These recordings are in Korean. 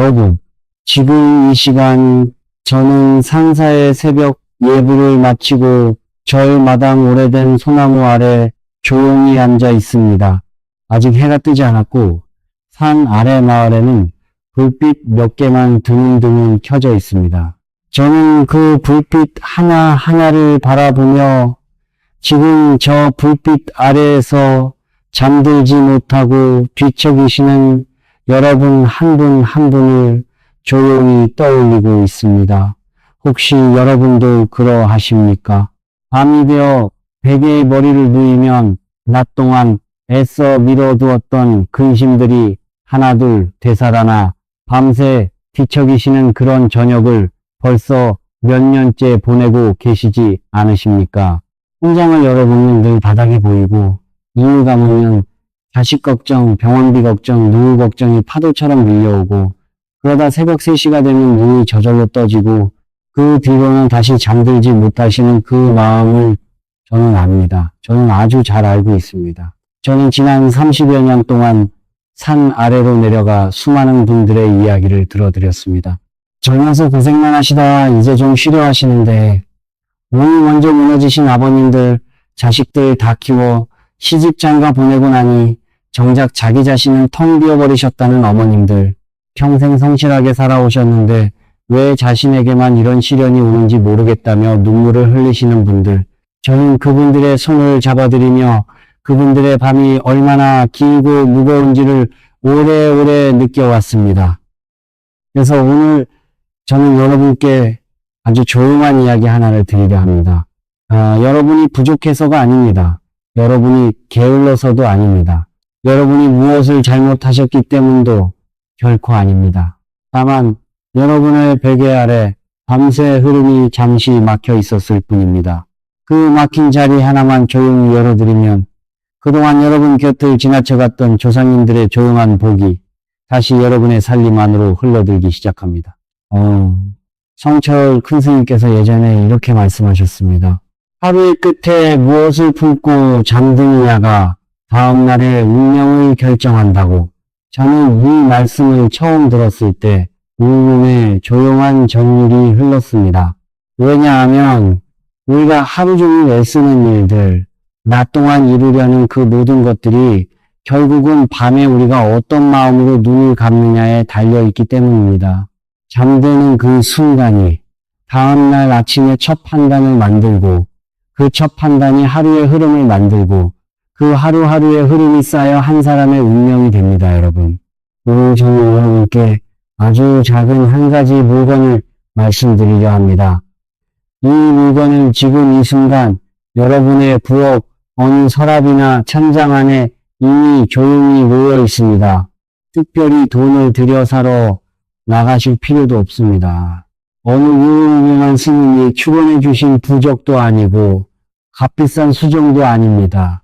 여러분, 지금 이 시간 저는 산사의 새벽 예불을 마치고 절마당 오래된 소나무 아래 조용히 앉아 있습니다. 아직 해가 뜨지 않았고 산 아래 마을에는 불빛 몇 개만 드문드문 켜져 있습니다. 저는 그 불빛 하나하나를 바라보며 지금 저 불빛 아래에서 잠들지 못하고 뒤척이시는 여러분 한 분 한 분을 조용히 떠올리고 있습니다. 혹시 여러분도 그러하십니까? 밤이 되어 베개에 머리를 누이면 낮 동안 애써 미뤄두었던 근심들이 하나둘 되살아나 밤새 뒤척이시는 그런 저녁을 벌써 몇 년째 보내고 계시지 않으십니까? 통장을 열어보면 늘 바닥이 보이고 눈을 감으면 자식 걱정, 병원비 걱정, 누구 걱정이 파도처럼 밀려오고 그러다 새벽 3시가 되면 눈이 저절로 떠지고 그 뒤로는 다시 잠들지 못하시는 그 마음을 저는 압니다. 저는 아주 잘 알고 있습니다. 저는 지난 30여 년 동안 산 아래로 내려가 수많은 분들의 이야기를 들어드렸습니다. 젊어서 고생만 하시다 이제 좀 쉬려 하시는데 몸이 먼저 무너지신 아버님들, 자식들 다 키워 시집장가 보내고 나니 정작 자기 자신은 텅 비어버리셨다는 어머님들, 평생 성실하게 살아오셨는데 왜 자신에게만 이런 시련이 오는지 모르겠다며 눈물을 흘리시는 분들, 저는 그분들의 손을 잡아드리며 그분들의 밤이 얼마나 길고 무거운지를 오래오래 느껴왔습니다. 그래서 오늘 저는 여러분께 아주 조용한 이야기 하나를 드리려 합니다. 여러분이 부족해서가 아닙니다. 여러분이 게을러서도 아닙니다. 여러분이 무엇을 잘못하셨기 때문도 결코 아닙니다. 다만 여러분의 베개 아래 밤새 흐름이 잠시 막혀 있었을 뿐입니다. 그 막힌 자리 하나만 조용히 열어드리면 그동안 여러분 곁을 지나쳐갔던 조상님들의 조용한 복이 다시 여러분의 살림 안으로 흘러들기 시작합니다. 성철 큰스님께서 예전에 이렇게 말씀하셨습니다. 하루의 끝에 무엇을 품고 잠드느냐가 다음날의 운명을 결정한다고. 저는 이 말씀을 처음 들었을 때 울음에 조용한 전율이 흘렀습니다. 왜냐하면 우리가 하루 종일 애쓰는 일들, 낮 동안 이루려는 그 모든 것들이 결국은 밤에 우리가 어떤 마음으로 눈을 감느냐에 달려있기 때문입니다. 잠드는 그 순간이 다음날 아침에 첫 판단을 만들고 그 첫 판단이 하루의 흐름을 만들고 그 하루하루의 흐름이 쌓여 한 사람의 운명이 됩니다, 여러분. 오늘 저는 여러분께 아주 작은 한 가지 물건을 말씀드리려 합니다. 이 물건은 지금 이 순간 여러분의 부엌 어느 서랍이나 천장 안에 이미 조용히 놓여 있습니다. 특별히 돈을 들여 사러 나가실 필요도 없습니다. 어느 유명한 스님이 출원해 주신 부적도 아니고 값비싼 수정도 아닙니다.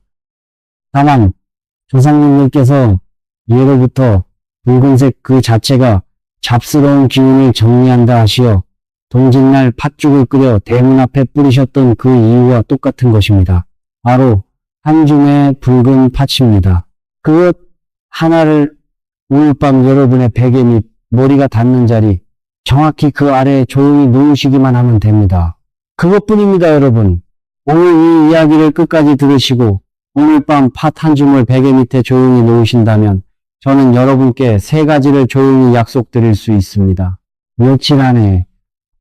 다만 조상님들께서 예로부터 붉은색 그 자체가 잡스러운 기운을 정리한다 하시어 동짓날 팥죽을 끓여 대문 앞에 뿌리셨던 그 이유와 똑같은 것입니다. 바로 한 줌의 붉은 팥입니다. 그것 하나를 오늘 밤 여러분의 베개 및 머리가 닿는 자리 정확히 그 아래에 조용히 놓으시기만 하면 됩니다. 그것뿐입니다, 여러분. 오늘 이 이야기를 끝까지 들으시고 오늘 밤 팥 한 줌을 베개 밑에 조용히 놓으신다면 저는 여러분께 3가지를 조용히 약속드릴 수 있습니다. 며칠 안에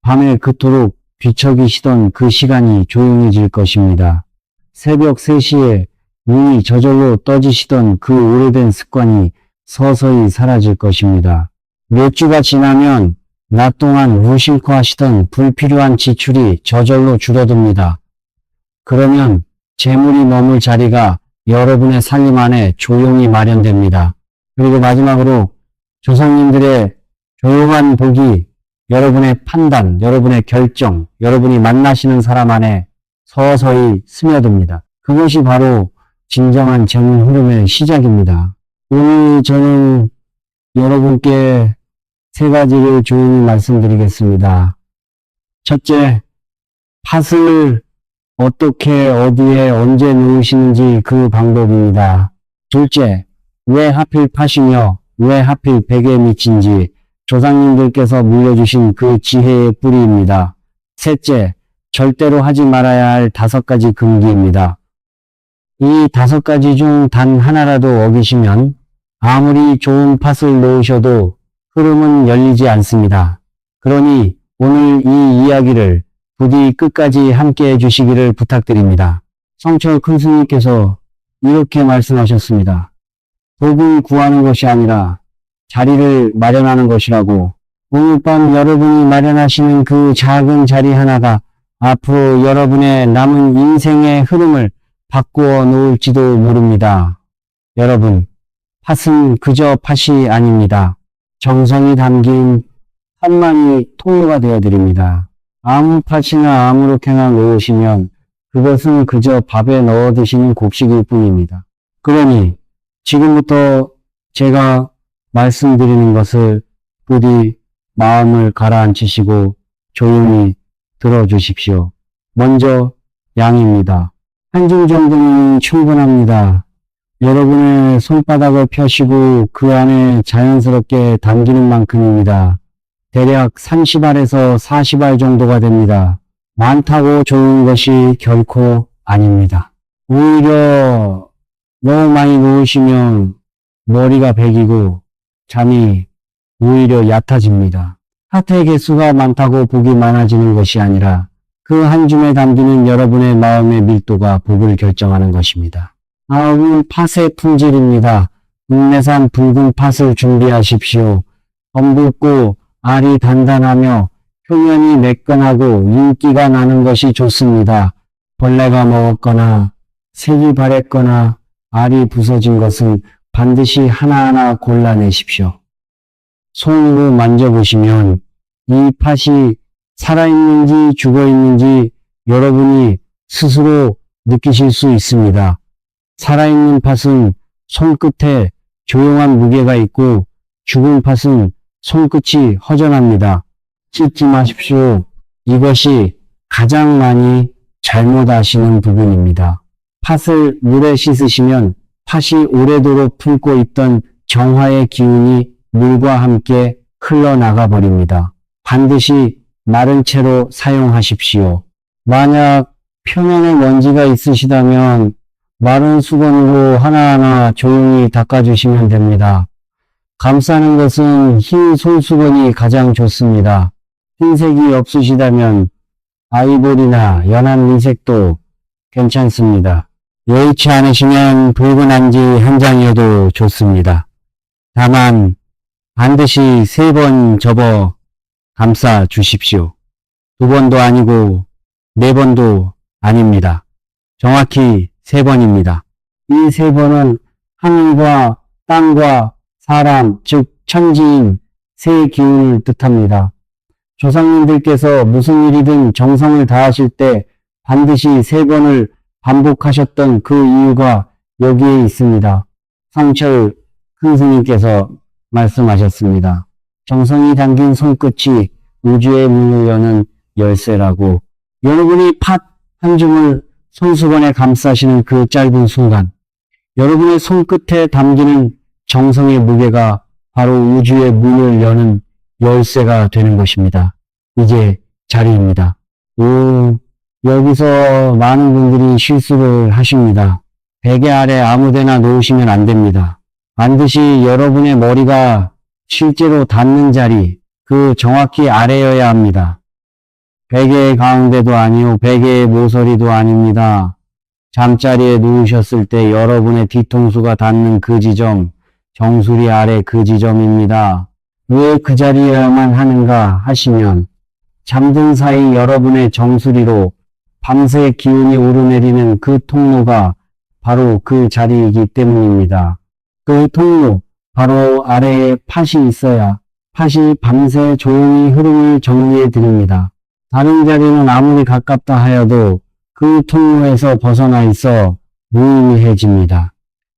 밤에 그토록 뒤척이시던 그 시간이 조용해질 것입니다. 새벽 3시에 눈이 저절로 떠지시던 그 오래된 습관이 서서히 사라질 것입니다. 몇 주가 지나면 낮 동안 무심코 하시던 불필요한 지출이 저절로 줄어듭니다. 그러면 재물이 머물 자리가 여러분의 살림 안에 조용히 마련됩니다. 그리고 마지막으로 조상님들의 조용한 복이 여러분의 판단, 여러분의 결정, 여러분이 만나시는 사람 안에 서서히 스며듭니다. 그것이 바로 진정한 재물 흐름의 시작입니다. 오늘 저는 여러분께 3가지를 조용히 말씀드리겠습니다. 첫째, 팥을 어떻게, 어디에, 언제 놓으시는지 그 방법입니다. 둘째, 왜 하필 팥이며 왜 하필 베개 밑인지 조상님들께서 물려주신 그 지혜의 뿌리입니다. 셋째, 절대로 하지 말아야 할 5가지 금기입니다. 이 5가지 중 단 하나라도 어기시면 아무리 좋은 팥을 놓으셔도 흐름은 열리지 않습니다. 그러니 오늘 이 이야기를 부디 끝까지 함께 해주시기를 부탁드립니다. 성철 큰 스님께서 이렇게 말씀하셨습니다. 복을 구하는 것이 아니라 자리를 마련하는 것이라고. 오늘 밤 여러분이 마련하시는 그 작은 자리 하나가 앞으로 여러분의 남은 인생의 흐름을 바꾸어 놓을지도 모릅니다. 여러분, 팥은 그저 팥이 아닙니다. 정성이 담긴 팥만이 통로가 되어드립니다. 아무 팥이나 아무렇게나 놓으시면 그것은 그저 밥에 넣어 드시는 곡식일 뿐입니다. 그러니 지금부터 제가 말씀드리는 것을 부디 마음을 가라앉히시고 조용히 들어주십시오. 먼저 양입니다. 한 줌 정도는 충분합니다. 여러분의 손바닥을 펴시고 그 안에 자연스럽게 담기는 만큼입니다. 대략 30알에서 40알 정도가 됩니다. 많다고 좋은 것이 결코 아닙니다. 오히려 너무 많이 놓으시면 머리가 베기고 잠이 오히려 얕아집니다. 팥의 개수가 많다고 복이 많아지는 것이 아니라 그 한 줌에 담기는 여러분의 마음의 밀도가 복을 결정하는 것입니다. 아홉은 팥의 품질입니다. 국내산 붉은 팥을 준비하십시오. 검붉고 알이 단단하며 표면이 매끈하고 윤기가 나는 것이 좋습니다. 벌레가 먹었거나 색이 바랬거나 알이 부서진 것은 반드시 하나하나 골라내십시오. 손으로 만져보시면 이 팥이 살아있는지 죽어있는지 여러분이 스스로 느끼실 수 있습니다. 살아있는 팥은 손끝에 조용한 무게가 있고 죽은 팥은 손끝이 허전합니다. 씻지 마십시오. 이것이 가장 많이 잘못하시는 부분입니다. 팥을 물에 씻으시면 팥이 오래도록 품고 있던 정화의 기운이 물과 함께 흘러나가 버립니다. 반드시 마른 채로 사용하십시오. 만약 표면에 먼지가 있으시다면 마른 수건으로 하나하나 조용히 닦아주시면 됩니다. 감싸는 것은 흰 손수건이 가장 좋습니다. 흰색이 없으시다면 아이보리나 연한 민색도 괜찮습니다. 여의치 않으시면 붉은 안지 한 장이어도 좋습니다. 다만 반드시 3번 접어 감싸 주십시오. 2번도 아니고 4번도 아닙니다. 정확히 3번입니다. 이 3번은 하늘과 땅과 사람, 즉 천지인 세 기운을 뜻합니다. 조상님들께서 무슨 일이든 정성을 다하실 때 반드시 3번을 반복하셨던 그 이유가 여기에 있습니다. 성철 큰 스님께서 말씀하셨습니다. 정성이 담긴 손끝이 우주의 문을 여는 열쇠라고. 여러분이 팥 한 줌을 손수건에 감싸시는 그 짧은 순간 여러분의 손끝에 담기는 정성의 무게가 바로 우주의 문을 여는 열쇠가 되는 것입니다. 이제 자리입니다. 여기서 많은 분들이 실수를 하십니다. 베개 아래 아무데나 놓으시면 안 됩니다. 반드시 여러분의 머리가 실제로 닿는 자리, 그 정확히 아래여야 합니다. 베개 가운데도 아니요, 베개의 모서리도 아닙니다. 잠자리에 누우셨을 때 여러분의 뒤통수가 닿는 그 지점, 정수리 아래 그 지점입니다. 왜 그 자리여야만 하는가 하시면 잠든 사이 여러분의 정수리로 밤새 기운이 오르내리는 그 통로가 바로 그 자리이기 때문입니다. 그 통로, 바로 아래에 팥이 있어야 팥이 밤새 조용히 흐름을 정리해 드립니다. 다른 자리는 아무리 가깝다 하여도 그 통로에서 벗어나 있어 무의미해집니다.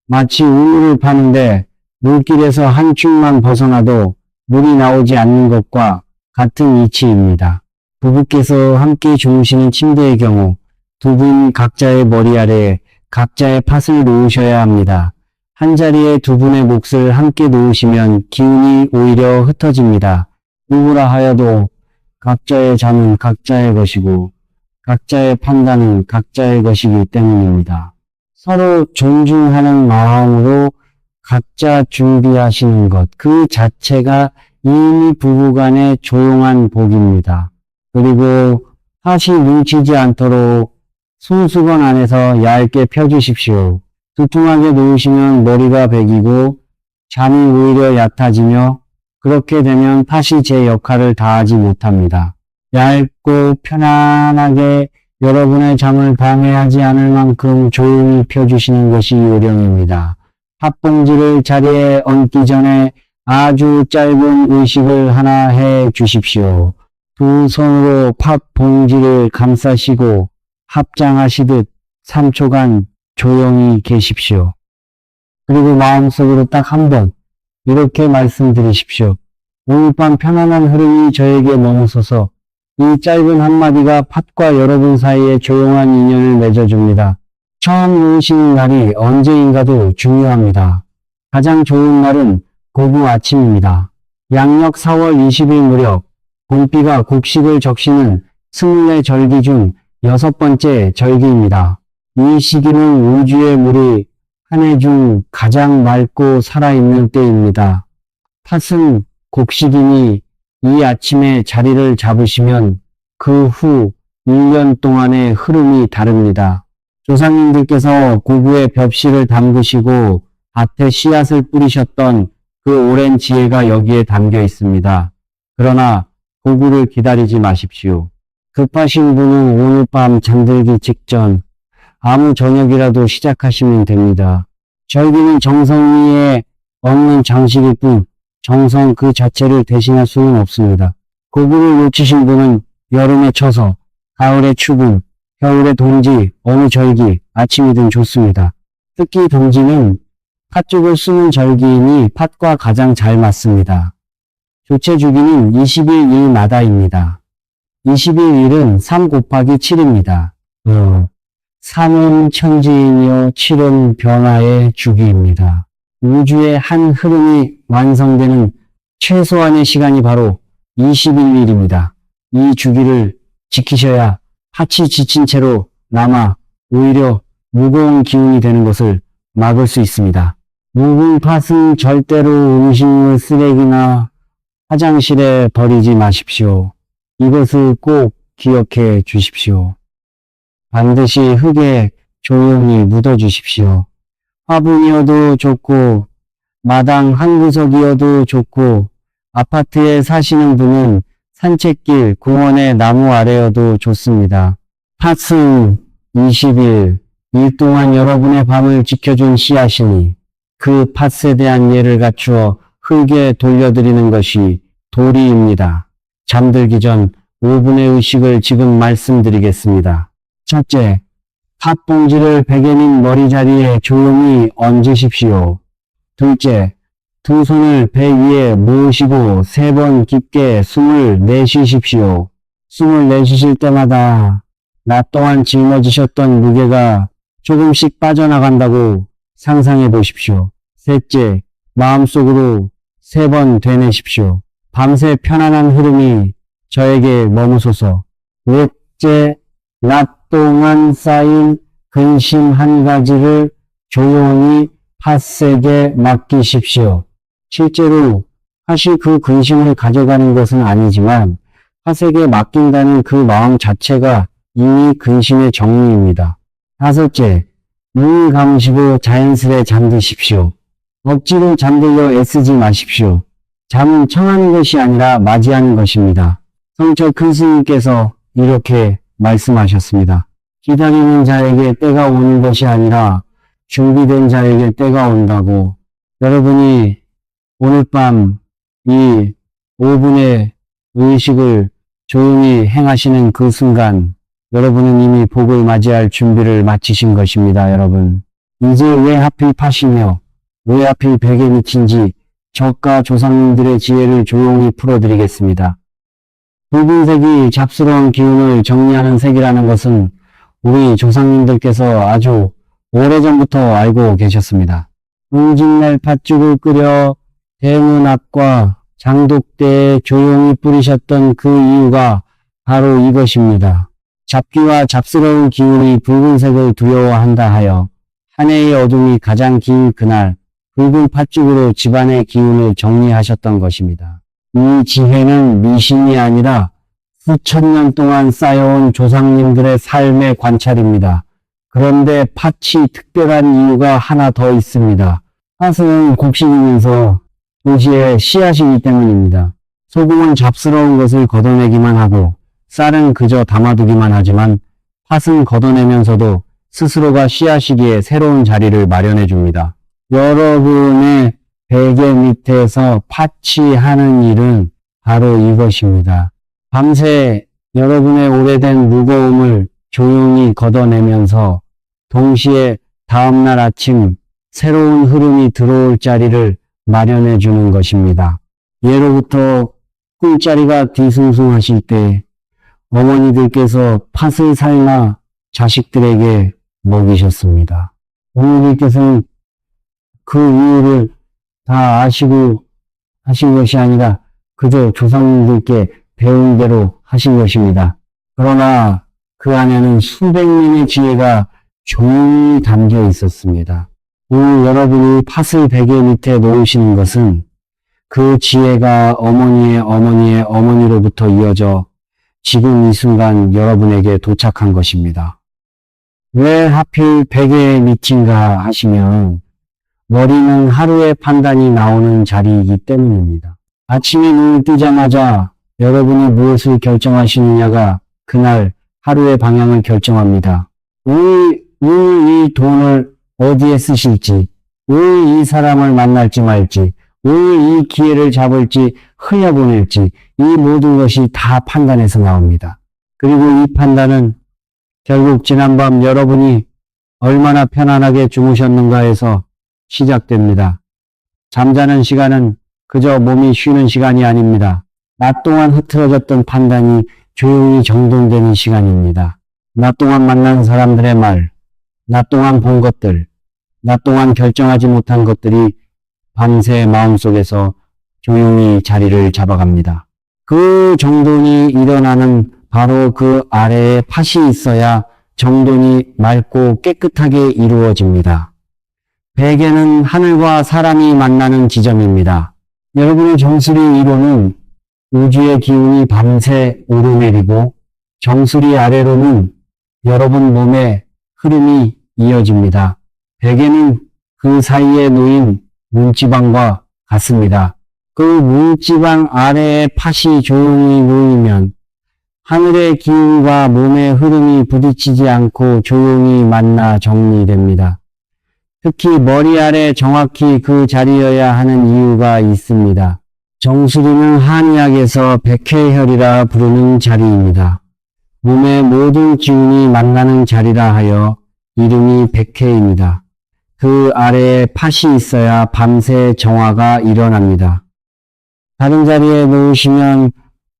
마치 우물을 파는데 물길에서 한 축만 벗어나도 물이 나오지 않는 것과 같은 이치입니다. 부부께서 함께 주무시는 침대의 경우 두 분 각자의 머리 아래에 각자의 팥을 놓으셔야 합니다. 한 자리에 두 분의 몫을 함께 놓으시면 기운이 오히려 흩어집니다. 누구라 하여도 각자의 잠은 각자의 것이고 각자의 판단은 각자의 것이기 때문입니다. 서로 존중하는 마음으로 각자 준비하시는 것, 그 자체가 이미 부부간의 조용한 복입니다. 그리고 팥이 뭉치지 않도록 손수건 안에서 얇게 펴주십시오. 두툼하게 놓으시면 머리가 베기고 잠이 오히려 얕아지며 그렇게 되면 팥이 제 역할을 다하지 못합니다. 얇고 편안하게 여러분의 잠을 방해하지 않을 만큼 조용히 펴주시는 것이 요령입니다. 팥봉지를 자리에 얹기 전에 아주 짧은 의식을 하나 해 주십시오. 두 손으로 팥봉지를 감싸시고 합장하시듯 3초간 조용히 계십시오. 그리고 마음속으로 딱 한 번 이렇게 말씀드리십시오. 오늘 밤 편안한 흐름이 저에게 머무서서 이 짧은 한마디가 팥과 여러분 사이에 조용한 인연을 맺어줍니다. 처음 오시는 날이 언제인가도 중요합니다. 가장 좋은 날은 고구 아침입니다. 양력 4월 20일 무렵 봄비가 곡식을 적시는 24절기 중 6번째 절기입니다. 이 시기는 우주의 물이 한 해 중 가장 맑고 살아있는 때입니다. 팥은 곡식이니 이 아침에 자리를 잡으시면 그 후 1년 동안의 흐름이 다릅니다. 조상님들께서 고구에 벽실을 담그시고 밭에 씨앗을 뿌리셨던 그 오랜 지혜가 여기에 담겨 있습니다. 그러나 고구를 기다리지 마십시오. 급하신 분은 오늘 밤 잠들기 직전 아무 저녁이라도 시작하시면 됩니다. 절기는 정성 위에 얹는 장식일 뿐 정성 그 자체를 대신할 수는 없습니다. 고구를 놓치신 분은 여름에 쳐서, 가을에 추분, 겨울에 동지, 어느 절기, 아침이든 좋습니다. 특히 동지는 팥죽을 쓰는 절기이니 팥과 가장 잘 맞습니다. 조체 주기는 20일 일마다입니다. 20일 일은 3 곱하기 7입니다. 3은 천지이며 7은 변화의 주기입니다. 우주의 한 흐름이 완성되는 최소한의 시간이 바로 21일입니다. 이 주기를 지키셔야 팥이 지친 채로 남아 오히려 무거운 기운이 되는 것을 막을 수 있습니다. 묵은 팥은 절대로 음식물 쓰레기나 화장실에 버리지 마십시오. 이것을 꼭 기억해 주십시오. 반드시 흙에 조용히 묻어 주십시오. 화분이어도 좋고 마당 한 구석이어도 좋고 아파트에 사시는 분은 산책길, 공원의 나무 아래여도 좋습니다. 팥은 20일, 일 동안 여러분의 밤을 지켜준 씨앗이니 그 팥에 대한 예를 갖추어 흙에 돌려드리는 것이 도리입니다. 잠들기 전 5분의 의식을 지금 말씀드리겠습니다. 첫째, 팥봉지를 베개 및 머리 자리에 조용히 얹으십시오. 둘째, 두 손을 배 위에 모으시고 3번 깊게 숨을 내쉬십시오. 숨을 내쉬실 때마다 낮 동안 짊어지셨던 무게가 조금씩 빠져나간다고 상상해 보십시오. 셋째, 마음속으로 3번 되내십시오. 밤새 편안한 흐름이 저에게 머무소서. 넷째, 낮 동안 쌓인 근심 한 가지를 조용히 팥에게 맡기십시오. 실제로 팥이 그 근심을 가져가는 것은 아니지만 팥에게 맡긴다는 그 마음 자체가 이미 근심의 정리입니다. 다섯째, 눈을 감으시고 자연스레 잠드십시오. 억지로 잠들려 애쓰지 마십시오. 잠은 청하는 것이 아니라 맞이하는 것입니다. 성철 큰 스님께서 이렇게 말씀하셨습니다. 기다리는 자에게 때가 오는 것이 아니라 준비된 자에게 때가 온다고. 여러분이 오늘 밤 이 5분의 의식을 조용히 행하시는 그 순간 여러분은 이미 복을 맞이할 준비를 마치신 것입니다. 여러분, 이제 왜 하필 팥이며 왜 하필 베개 밑인지 저가 조상님들의 지혜를 조용히 풀어드리겠습니다. 붉은색이 잡스러운 기운을 정리하는 색이라는 것은 우리 조상님들께서 아주 오래전부터 알고 계셨습니다. 응징날 팥죽을 끓여 대문 앞과 장독대에 조용히 뿌리셨던 그 이유가 바로 이것입니다. 잡귀와 잡스러운 기운이 붉은색을 두려워한다 하여 한 해의 어둠이 가장 긴 그날 붉은 팥죽으로 집안의 기운을 정리하셨던 것입니다. 이 지혜는 미신이 아니라 수천 년 동안 쌓여온 조상님들의 삶의 관찰입니다. 그런데 팥이 특별한 이유가 하나 더 있습니다. 팥은 곡식이면서 동시에 씨앗이기 때문입니다. 소금은 잡스러운 것을 걷어내기만 하고 쌀은 그저 담아두기만 하지만 팥은 걷어내면서도 스스로가 씨앗이기에 새로운 자리를 마련해 줍니다. 여러분의 베개 밑에서 팥이 하는 일은 바로 이것입니다. 밤새 여러분의 오래된 무거움을 조용히 걷어내면서 동시에 다음날 아침 새로운 흐름이 들어올 자리를 마련해 주는 것입니다. 예로부터 꿈자리가 뒤숭숭하실 때 어머니들께서 팥을 삶아 자식들에게 먹이셨습니다. 어머니들께서는 그 이유를 다 아시고 하신 것이 아니라 그저 조상님들께 배운 대로 하신 것입니다. 그러나 그 안에는 수백 년의 지혜가 조용히 담겨 있었습니다. 오늘 여러분이 팥을 베개 밑에 놓으시는 것은 그 지혜가 어머니의 어머니의 어머니로부터 이어져 지금 이 순간 여러분에게 도착한 것입니다. 왜 하필 베개 밑인가 하시면 머리는 하루의 판단이 나오는 자리이기 때문입니다. 아침에 눈을 뜨자마자 여러분이 무엇을 결정하시느냐가 그날 하루의 방향을 결정합니다. 오늘 이 돈을 어디에 쓰실지, 오늘 이 사람을 만날지 말지, 오늘 이 기회를 잡을지 흘려보낼지 이 모든 것이 다 판단에서 나옵니다. 그리고 이 판단은 결국 지난밤 여러분이 얼마나 편안하게 주무셨는가에서 시작됩니다. 잠자는 시간은 그저 몸이 쉬는 시간이 아닙니다. 낮 동안 흐트러졌던 판단이 조용히 정돈되는 시간입니다. 낮 동안 만난 사람들의 말, 낮 동안 본 것들, 낮 동안 결정하지 못한 것들이 밤새 마음속에서 조용히 자리를 잡아갑니다. 그 정돈이 일어나는 바로 그 아래에 팥이 있어야 정돈이 맑고 깨끗하게 이루어집니다. 베개는 하늘과 사람이 만나는 지점입니다. 여러분의 정수리 위로는 우주의 기운이 밤새 오르내리고 정수리 아래로는 여러분 몸의 흐름이 이어집니다. 베개는 그 사이에 놓인 문지방과 같습니다. 그 문지방 아래에 팥이 조용히 놓이면 하늘의 기운과 몸의 흐름이 부딪히지 않고 조용히 만나 정리됩니다. 특히 머리 아래 정확히 그 자리여야 하는 이유가 있습니다. 정수리는 한의학에서 백회혈이라 부르는 자리입니다. 몸의 모든 기운이 만나는 자리라 하여 이름이 백회입니다. 그 아래에 팥이 있어야 밤새 정화가 일어납니다. 다른 자리에 놓으시면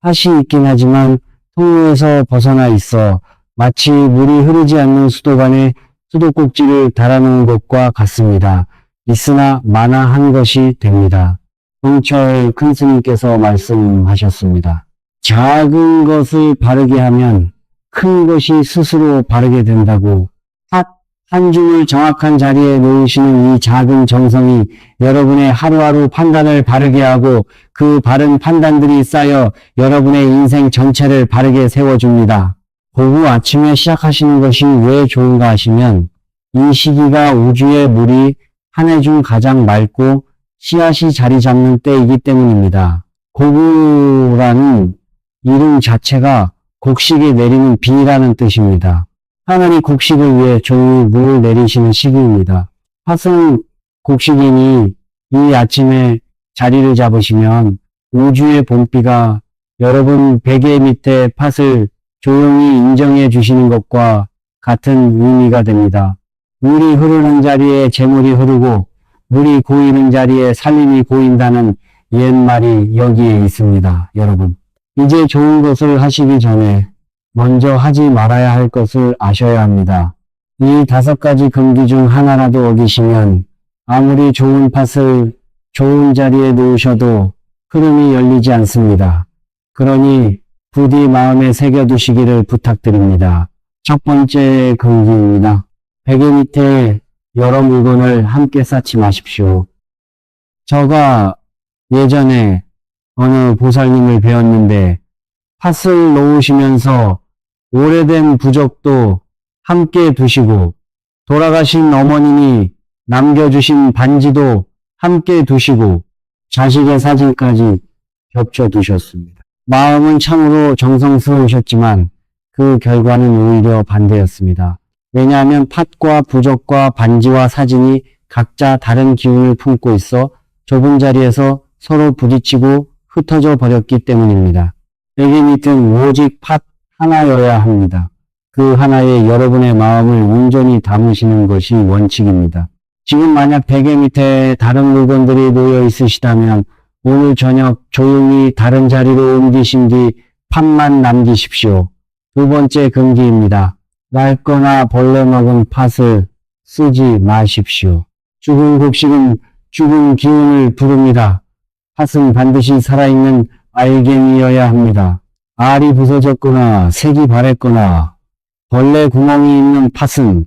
팥이 있긴 하지만 통로에서 벗어나 있어 마치 물이 흐르지 않는 수도관에 수도꼭지를 달아놓은 것과 같습니다. 있으나 만화한 것이 됩니다. 동철 큰 스님께서 말씀하셨습니다. 작은 것을 바르게 하면 큰 것이 스스로 바르게 된다고. 한 줌을 정확한 자리에 놓으시는 이 작은 정성이 여러분의 하루하루 판단을 바르게 하고 그 바른 판단들이 쌓여 여러분의 인생 전체를 바르게 세워줍니다. 오후 아침에 시작하시는 것이 왜 좋은가 하시면 이 시기가 우주의 물이 한 해 중 가장 맑고 씨앗이 자리 잡는 때이기 때문입니다. 고구라는 이름 자체가 곡식이 내리는 비라는 뜻입니다. 하늘이 곡식을 위해 조용히 물을 내리시는 시기입니다. 팥은 곡식이니 이 아침에 자리를 잡으시면 우주의 봄비가 여러분 베개 밑에 팥을 조용히 인정해 주시는 것과 같은 의미가 됩니다. 물이 흐르는 자리에 재물이 흐르고 물이 고이는 자리에 살림이 고인다는 옛말이 여기에 있습니다. 여러분, 이제 좋은 것을 하시기 전에 먼저 하지 말아야 할 것을 아셔야 합니다. 이 5가지 금기 중 하나라도 어기시면 아무리 좋은 팥을 좋은 자리에 놓으셔도 흐름이 열리지 않습니다. 그러니 부디 마음에 새겨두시기를 부탁드립니다. 첫 번째 금기입니다. 베개 밑에 여러 물건을 함께 쌓지 마십시오. 제가 예전에 어느 보살님을 배웠는데 팥을 놓으시면서 오래된 부적도 함께 두시고 돌아가신 어머님이 남겨주신 반지도 함께 두시고 자식의 사진까지 겹쳐 두셨습니다. 마음은 참으로 정성스러우셨지만 그 결과는 오히려 반대였습니다. 왜냐하면 팥과 부적과 반지와 사진이 각자 다른 기운을 품고 있어 좁은 자리에서 서로 부딪히고 흩어져 버렸기 때문입니다. 베개 밑은 오직 팥 하나여야 합니다. 그 하나에 여러분의 마음을 온전히 담으시는 것이 원칙입니다. 지금 만약 베개 밑에 다른 물건들이 놓여 있으시다면 오늘 저녁 조용히 다른 자리로 옮기신 뒤 팥만 남기십시오. 두 번째 금기입니다. 낡거나 벌레 먹은 팥을 쓰지 마십시오. 죽은 곡식은 죽은 기운을 부릅니다. 팥은 반드시 살아있는 알갱이여야 합니다. 알이 부서졌거나 색이 바랬거나 벌레 구멍이 있는 팥은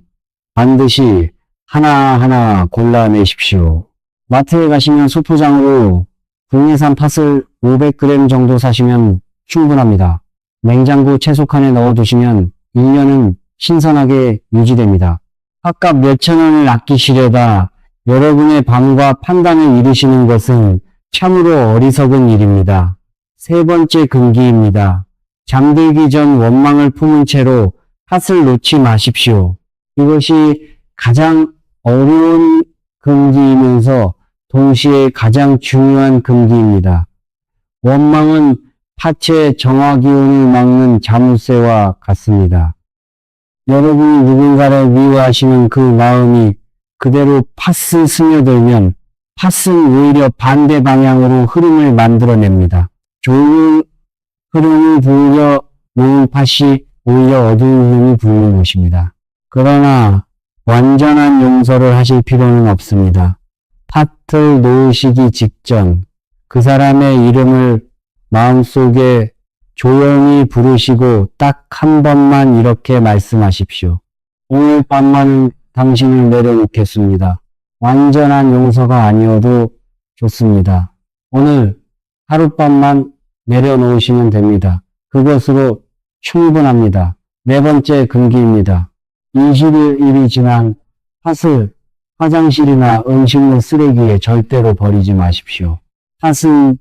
반드시 하나하나 골라내십시오. 마트에 가시면 수포장으로 국내산 팥을 500g 정도 사시면 충분합니다. 냉장고 채소칸에 넣어두시면 1년은 신선하게 유지됩니다. 팥값 몇천 원을 아끼시려다 여러분의 방과 판단을 잃으시는 것은 참으로 어리석은 일입니다. 세 번째 금기입니다. 잠들기 전 원망을 품은 채로 팥을 놓지 마십시오. 이것이 가장 어려운 금기이면서 동시에 가장 중요한 금기입니다. 원망은 팥의 정화기운을 막는 자물쇠와 같습니다. 여러분이 누군가를 미워하시는 그 마음이 그대로 팥을 스며들면 팥은 오히려 반대 방향으로 흐름을 만들어냅니다. 좋은 흐름이 불려 놓은 팥이 오히려 어두운 흐름이 불는 것입니다. 그러나 완전한 용서를 하실 필요는 없습니다. 팥을 놓으시기 직전 그 사람의 이름을 마음속에 조용히 부르시고 딱 한 번만 이렇게 말씀하십시오. 오늘 밤만은 당신을 내려놓겠습니다. 완전한 용서가 아니어도 좋습니다. 오늘 하룻밤만 내려놓으시면 됩니다. 그것으로 충분합니다. 네 번째 금기입니다. 20일이 지난 팥을 화장실이나 음식물 쓰레기에 절대로 버리지 마십시오. 팥은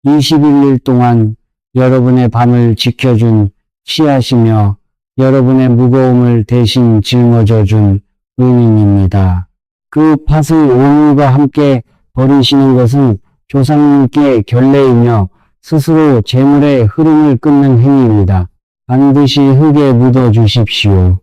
21일 동안 여러분의 밤을 지켜준 씨앗이며 여러분의 무거움을 대신 짊어져준 은인입니다. 그 팥을 오늘과 함께 버리시는 것은 조상님께 결례이며 스스로 재물의 흐름을 끊는 행위입니다. 반드시 흙에 묻어 주십시오.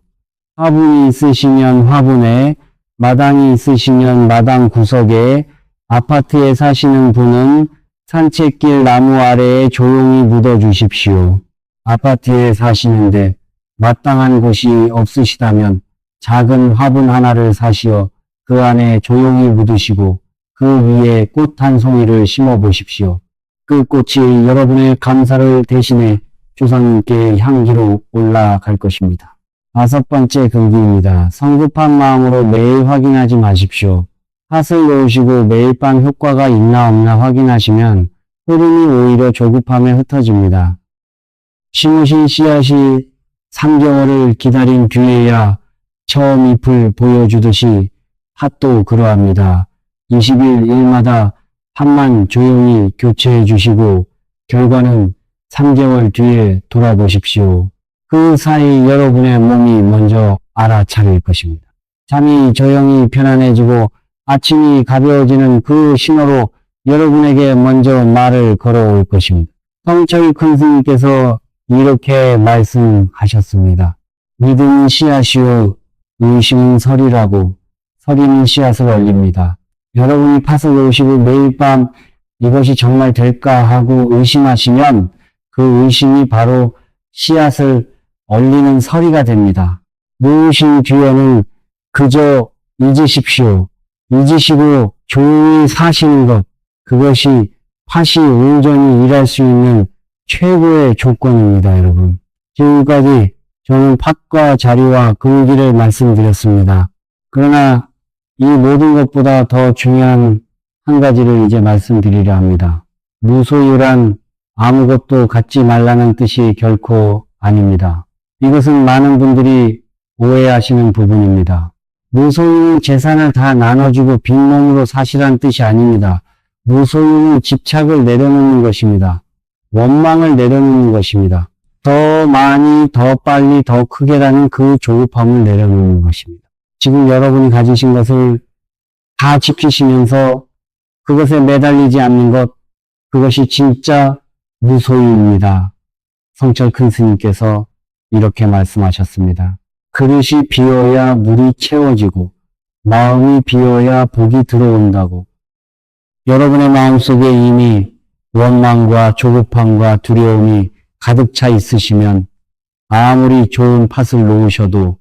화분이 있으시면 화분에, 마당이 있으시면 마당 구석에, 아파트에 사시는 분은 산책길 나무 아래에 조용히 묻어 주십시오. 아파트에 사시는데 마땅한 곳이 없으시다면 작은 화분 하나를 사시어 그 안에 조용히 묻으시고 그 위에 꽃 한 송이를 심어 보십시오. 그 꽃이 여러분의 감사를 대신해 조상님께 향기로 올라갈 것입니다. 다섯 번째 금기입니다. 성급한 마음으로 매일 확인하지 마십시오. 팥을 놓으시고 매일 밤 효과가 있나 없나 확인하시면 흐름이 오히려 조급함에 흩어집니다. 심으신 씨앗이 3개월을 기다린 뒤에야 처음 잎을 보여주듯이 팥도 그러합니다. 20일 일마다 팥만 조용히 교체해 주시고 결과는 3개월 뒤에 돌아보십시오. 그 사이 여러분의 몸이 먼저 알아차릴 것입니다. 잠이 조용히 편안해지고 아침이 가벼워지는 그 신호로 여러분에게 먼저 말을 걸어올 것입니다. 성철 큰 스님께서 이렇게 말씀하셨습니다. 믿음은 씨앗이요 의심은 설이라고. 설이는 씨앗을 올립니다. 여러분이 팥을 놓으시고 매일 밤 이것이 정말 될까 하고 의심하시면 그 의심이 바로 씨앗을 얼리는 서리가 됩니다. 놓으신 뒤에는 그저 잊으십시오. 잊으시고 조용히 사시는 것, 그것이 팥이 온전히 일할 수 있는 최고의 조건입니다, 여러분. 지금까지 저는 팥과 자리와 근기를 말씀드렸습니다. 그러나 이 모든 것보다 더 중요한 한 가지를 이제 말씀드리려 합니다. 무소유란 아무것도 갖지 말라는 뜻이 결코 아닙니다. 이것은 많은 분들이 오해하시는 부분입니다. 무소유는 재산을 다 나눠주고 빈몸으로 사시라는 뜻이 아닙니다. 무소유는 집착을 내려놓는 것입니다. 원망을 내려놓는 것입니다. 더 많이, 더 빨리, 더 크게라는 그 조급함을 내려놓는 것입니다. 지금 여러분이 가지신 것을 다 지키시면서 그것에 매달리지 않는 것, 그것이 진짜 무소유입니다. 성철 큰 스님께서 이렇게 말씀하셨습니다. 그릇이 비어야 물이 채워지고 마음이 비어야 복이 들어온다고. 여러분의 마음속에 이미 원망과 조급함과 두려움이 가득 차 있으시면 아무리 좋은 팥을 놓으셔도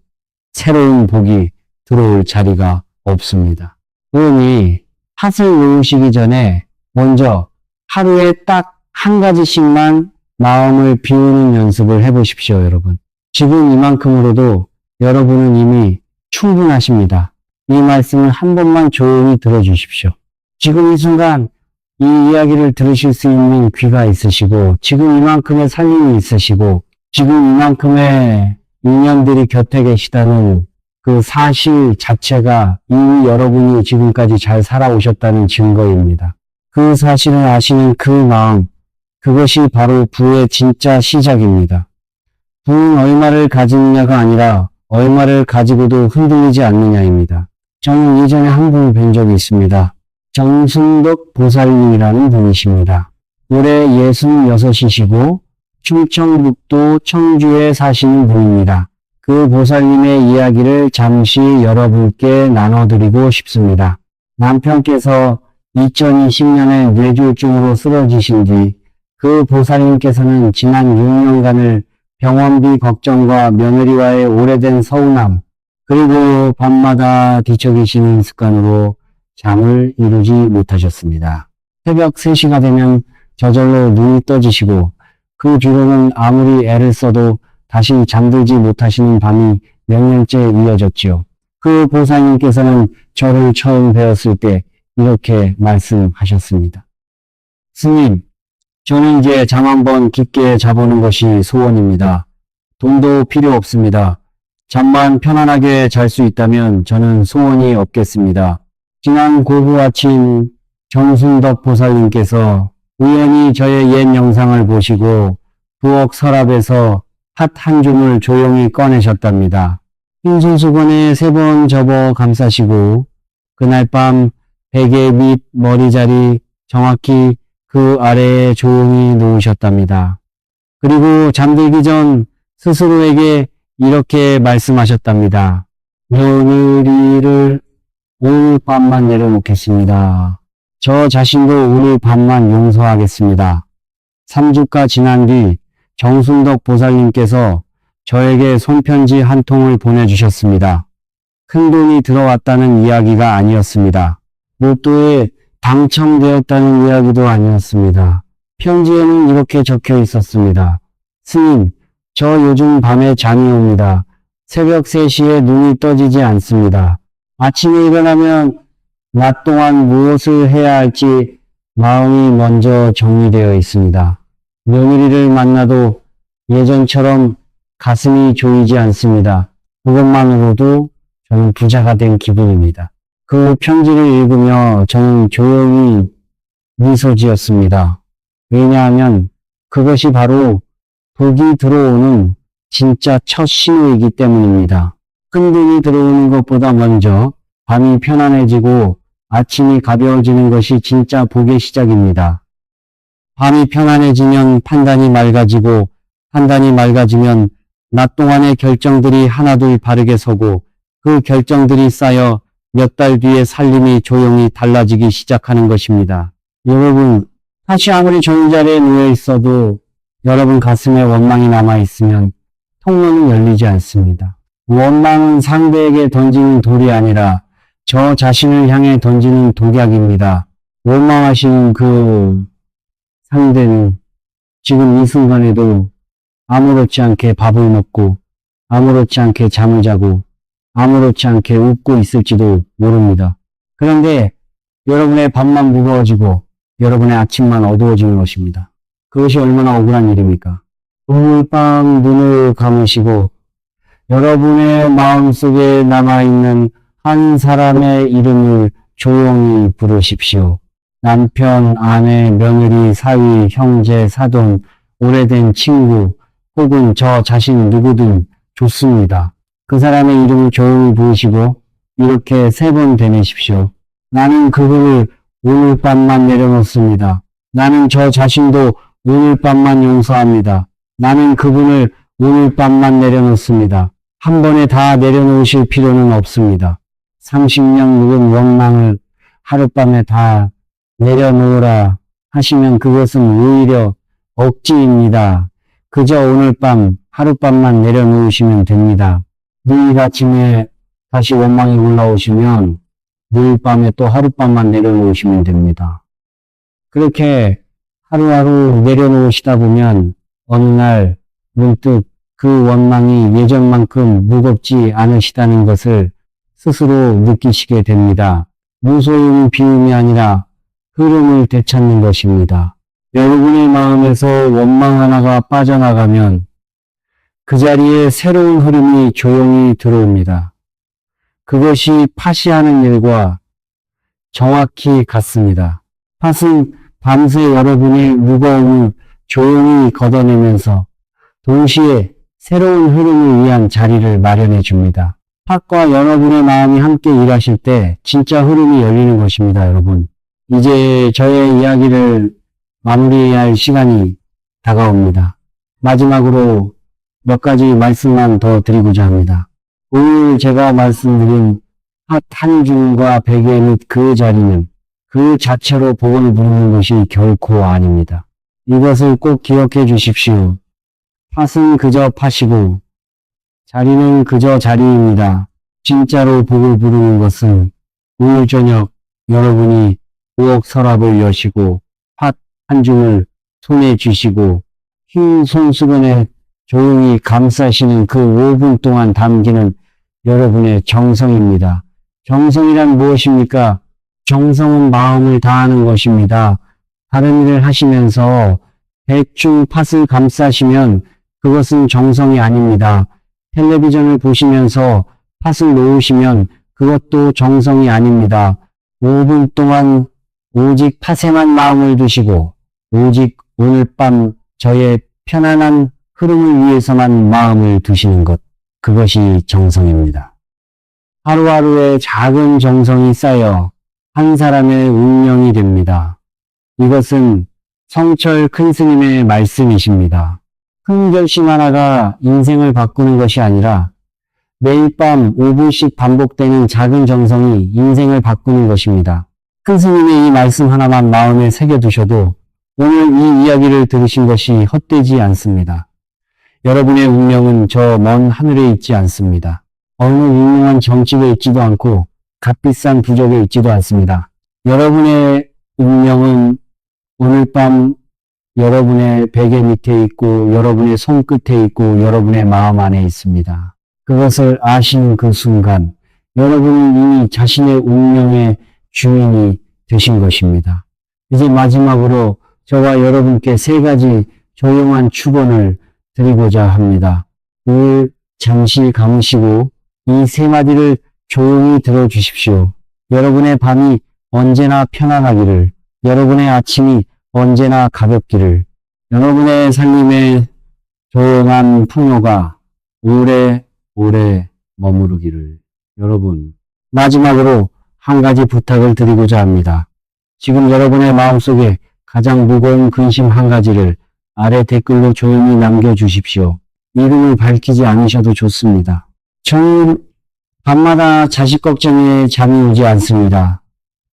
새로운 복이 들어올 자리가 없습니다. 그러니 팥을 놓으시기 전에 먼저 하루에 딱 한 가지씩만 마음을 비우는 연습을 해보십시오, 여러분. 지금 이만큼으로도 여러분은 이미 충분하십니다. 이 말씀을 한 번만 조용히 들어주십시오. 지금 이 순간 이 이야기를 들으실 수 있는 귀가 있으시고, 지금 이만큼의 살림이 있으시고, 지금 이만큼의 인연들이 곁에 계시다는 그 사실 자체가 이미 여러분이 지금까지 잘 살아오셨다는 증거입니다. 그 사실을 아시는 그 마음, 그것이 바로 부의 진짜 시작입니다. 부는 얼마를 가지느냐가 아니라 얼마를 가지고도 흔들리지 않느냐입니다. 저는 예전에 한 분을 뵌 적이 있습니다. 정순덕 보살님이라는 분이십니다. 올해 66이시고 충청북도 청주에 사시는 분입니다. 그 보살님의 이야기를 잠시 여러분께 나눠드리고 싶습니다. 남편께서 2020년에 뇌졸중으로 쓰러지신 뒤 그 보살님께서는 지난 6년간을 병원비 걱정과 며느리와의 오래된 서운함, 그리고 밤마다 뒤척이시는 습관으로 잠을 이루지 못하셨습니다. 새벽 3시가 되면 저절로 눈이 떠지시고 그 뒤로는 아무리 애를 써도 다시 잠들지 못하시는 밤이 몇 년째 이어졌지요. 그 보살님께서는 저를 처음 뵈었을 때 이렇게 말씀하셨습니다. 스님, 저는 이제 잠 한번 깊게 자보는 것이 소원입니다. 돈도 필요 없습니다. 잠만 편안하게 잘 수 있다면 저는 소원이 없겠습니다. 지난 고부 아침 정순덕 보살님께서 우연히 저의 옛 영상을 보시고 부엌 서랍에서 팥 한 줌을 조용히 꺼내셨답니다. 흰손수건에 3번 접어 감싸시고 그날 밤 베개 밑 머리자리 정확히 그 아래에 조용히 놓으셨답니다. 그리고 잠들기 전 스스로에게 이렇게 말씀하셨답니다. 며느리를 오늘 밤만 내려놓겠습니다. 저 자신도 오늘 밤만 용서하겠습니다. 3주가 지난 뒤 정순덕 보살님께서 저에게 손편지 한 통을 보내주셨습니다. 큰돈이 들어왔다는 이야기가 아니었습니다. 로또에 당첨되었다는 이야기도 아니었습니다. 편지에는 이렇게 적혀 있었습니다. 스님, 저 요즘 밤에 잠이 옵니다. 새벽 3시에 눈이 떠지지 않습니다. 아침에 일어나면 낮 동안 무엇을 해야 할지 마음이 먼저 정리되어 있습니다. 며느리를 만나도 예전처럼 가슴이 조이지 않습니다. 그것만으로도 저는 부자가 된 기분입니다. 그 편지를 읽으며 저는 조용히 미소 지었습니다. 왜냐하면 그것이 바로 복이 들어오는 진짜 첫 신호이기 때문입니다. 큰 돈이 들어오는 것보다 먼저 밤이 편안해지고 아침이 가벼워지는 것이 진짜 복의 시작입니다. 밤이 편안해지면 판단이 맑아지고 판단이 맑아지면 낮 동안의 결정들이 하나둘 바르게 서고 그 결정들이 쌓여 몇 달 뒤에 살림이 조용히 달라지기 시작하는 것입니다. 여러분, 다시 아무리 좋은 자리에 누워 있어도 여러분 가슴에 원망이 남아있으면 통로는 열리지 않습니다. 원망은 상대에게 던지는 돌이 아니라 저 자신을 향해 던지는 독약입니다. 원망하시는 그 상대는 지금 이 순간에도 아무렇지 않게 밥을 먹고 아무렇지 않게 잠을 자고 아무렇지 않게 웃고 있을지도 모릅니다. 그런데 여러분의 밤만 무거워지고 여러분의 아침만 어두워지는 것입니다. 그것이 얼마나 억울한 일입니까? 오늘 밤 눈을 감으시고 여러분의 마음속에 남아있는 한 사람의 이름을 조용히 부르십시오. 남편, 아내, 며느리, 사위, 형제, 사돈, 오래된 친구, 혹은 저 자신 누구든 좋습니다. 그 사람의 이름을 조용히 부르시고 이렇게 3번 되내십시오. 나는 그분을 오늘 밤만 내려놓습니다. 나는 저 자신도 오늘 밤만 용서합니다. 나는 그분을 오늘 밤만 내려놓습니다. 한 번에 다 내려놓으실 필요는 없습니다. 30년 묵은 원망을 하룻밤에 다 내려놓으라 하시면 그것은 오히려 억지입니다. 그저 오늘 밤 하룻밤만 내려놓으시면 됩니다. 내일 아침에 다시 원망이 올라오시면 내일 밤에 또 하룻밤만 내려놓으시면 됩니다. 그렇게 하루하루 내려놓으시다 보면 어느 날 문득 그 원망이 예전만큼 무겁지 않으시다는 것을 스스로 느끼시게 됩니다. 무소용 비움이 아니라 흐름을 되찾는 것입니다. 여러분의 마음에서 원망 하나가 빠져나가면 그 자리에 새로운 흐름이 조용히 들어옵니다. 그것이 팥이 하는 일과 정확히 같습니다. 팥은 밤새 여러분의 무거움을 조용히 걷어내면서 동시에 새로운 흐름을 위한 자리를 마련해 줍니다. 팥과 여러분의 마음이 함께 일하실 때 진짜 흐름이 열리는 것입니다, 여러분. 이제 저의 이야기를 마무리해야 할 시간이 다가옵니다. 마지막으로 몇 가지 말씀만 더 드리고자 합니다. 오늘 제가 말씀드린 팥 한 줌과 베개 및 그 자리는 그 자체로 복을 부르는 것이 결코 아닙니다. 이것을 꼭 기억해 주십시오. 팥은 그저 팥이고 자리는 그저 자리입니다. 진짜로 복을 부르는 것은 오늘 저녁 여러분이 부엌 서랍을 여시고 팥 한 줌을 손에 쥐시고 흰 손수건에 조용히 감싸시는 그 5분 동안 담기는 여러분의 정성입니다. 정성이란 무엇입니까? 정성은 마음을 다하는 것입니다. 다른 일을 하시면서 대충 팥을 감싸시면 그것은 정성이 아닙니다. 텔레비전을 보시면서 팥을 놓으시면 그것도 정성이 아닙니다. 5분 동안 오직 팥에만 마음을 두시고 오직 오늘 밤 저의 편안한 흐름을 위해서만 마음을 두시는 것, 그것이 정성입니다. 하루하루의 작은 정성이 쌓여 한 사람의 운명이 됩니다. 이것은 성철 큰 스님의 말씀이십니다. 큰 결심 하나가 인생을 바꾸는 것이 아니라 매일 밤 5분씩 반복되는 작은 정성이 인생을 바꾸는 것입니다. 큰 스님의 이 말씀 하나만 마음에 새겨두셔도 오늘 이 이야기를 들으신 것이 헛되지 않습니다. 여러분의 운명은 저 먼 하늘에 있지 않습니다. 어느 유명한 점집에 있지도 않고 값비싼 부적에 있지도 않습니다. 여러분의 운명은 오늘 밤 여러분의 베개 밑에 있고 여러분의 손끝에 있고 여러분의 마음 안에 있습니다. 그것을 아시는 그 순간 여러분은 이미 자신의 운명의 주인이 되신 것입니다. 이제 마지막으로 저와 여러분께 3가지 조용한 축원을 드리고자 합니다. 눈을 잠시 감으시고 이 3마디를 조용히 들어주십시오. 여러분의 밤이 언제나 편안하기를, 여러분의 아침이 언제나 가볍기를, 여러분의 살림의 조용한 풍요가 오래오래 머무르기를. 여러분, 마지막으로 한 가지 부탁을 드리고자 합니다. 지금 여러분의 마음속에 가장 무거운 근심 한 가지를 아래 댓글로 조용히 남겨주십시오. 이름을 밝히지 않으셔도 좋습니다. 저는 밤마다 자식 걱정에 잠이 오지 않습니다.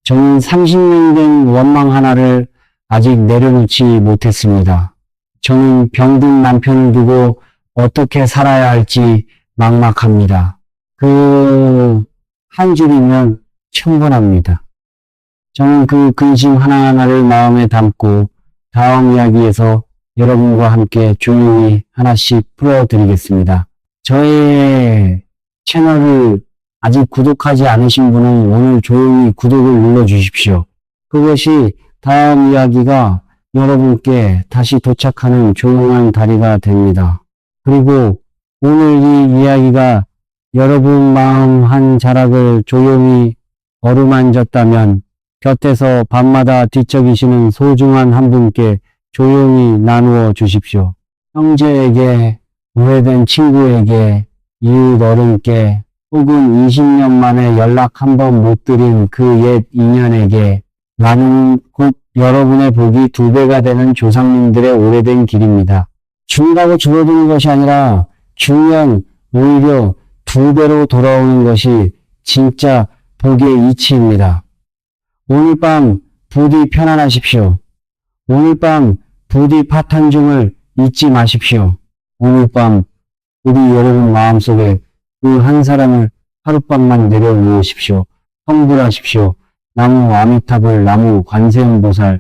저는 30년 된 원망 하나를 아직 내려놓지 못했습니다. 저는 병든 남편을 두고 어떻게 살아야 할지 막막합니다. 그 한 줄이면 충분합니다. 저는 그 근심 하나하나를 마음에 담고 다음 이야기에서 여러분과 함께 조용히 하나씩 풀어드리겠습니다. 저의 채널을 아직 구독하지 않으신 분은 오늘 조용히 구독을 눌러주십시오. 그것이 다음 이야기가 여러분께 다시 도착하는 조용한 다리가 됩니다. 그리고 오늘 이 이야기가 여러분 마음 한 자락을 조용히 어루만졌다면 곁에서 밤마다 뒤척이시는 소중한 한 분께 조용히 나누어 주십시오. 형제에게, 오래된 친구에게, 이웃 어른께, 혹은 20년 만에 연락 한 번 못 드린 그 옛 인연에게 나는 곧 여러분의 복이 2배가 되는 조상님들의 오래된 길입니다. 죽는다고 줄어드는 것이 아니라 죽으면 오히려 2배로 돌아오는 것이 진짜 복의 이치입니다. 오늘 밤 부디 편안하십시오. 오늘 밤 부디 파탄중을 잊지 마십시오. 오늘 밤 부디 여러분 마음속에 그 한 사람을 하룻밤만 내려놓으십시오. 성불하십시오. 나무 아미타불, 나무 관세음보살,